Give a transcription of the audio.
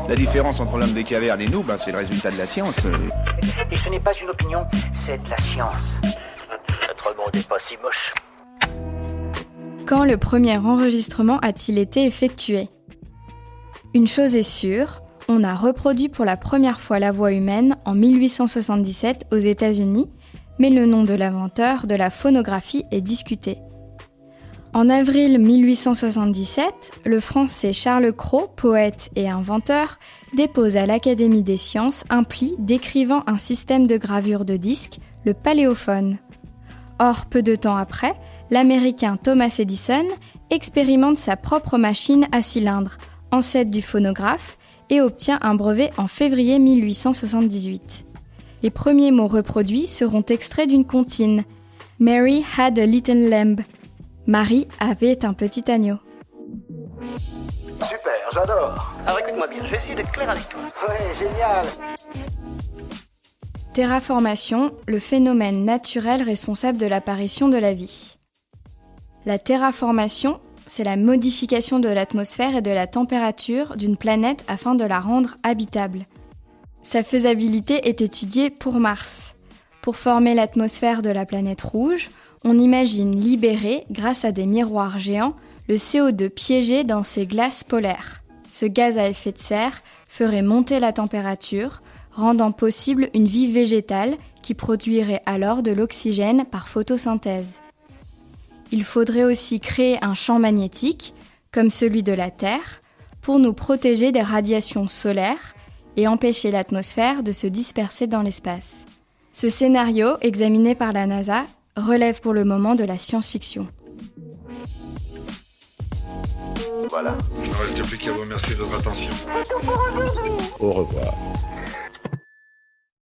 La différence entre l'homme des cavernes et nous, c'est le résultat de la science. Et ce n'est pas une opinion, c'est de la science. Notre monde n'est pas si moche. Quand le premier enregistrement a-t-il été effectué ? Une chose est sûre, on a reproduit pour la première fois la voix humaine en 1877 aux États-Unis, mais le nom de l'inventeur de la phonographie est discuté. En avril 1877, le Français Charles Cros, poète et inventeur, dépose à l'Académie des sciences un pli décrivant un système de gravure de disques, le paléophone. Or, peu de temps après, l'Américain Thomas Edison expérimente sa propre machine à cylindre, ancêtre du phonographe, et obtient un brevet en février 1878. Les premiers mots reproduits seront extraits d'une comptine. Mary had a little lamb. Marie avait un petit agneau. Super, j'adore. Alors écoute-moi bien, je vais essayer d'être clair avec toi. Ouais, génial. Terraformation, le phénomène naturel responsable de l'apparition de la vie. La terraformation, c'est la modification de l'atmosphère et de la température d'une planète afin de la rendre habitable. Sa faisabilité est étudiée pour Mars. Pour former l'atmosphère de la planète rouge, on imagine libérer, grâce à des miroirs géants, le CO2 piégé dans ses glaces polaires. Ce gaz à effet de serre ferait monter la température, rendant possible une vie végétale qui produirait alors de l'oxygène par photosynthèse. Il faudrait aussi créer un champ magnétique, comme celui de la Terre, pour nous protéger des radiations solaires et empêcher l'atmosphère de se disperser dans l'espace. Ce scénario, examiné par la NASA, relève pour le moment de la science-fiction. Voilà. Il ne reste plus qu'à vous remercier de votre attention. Au revoir.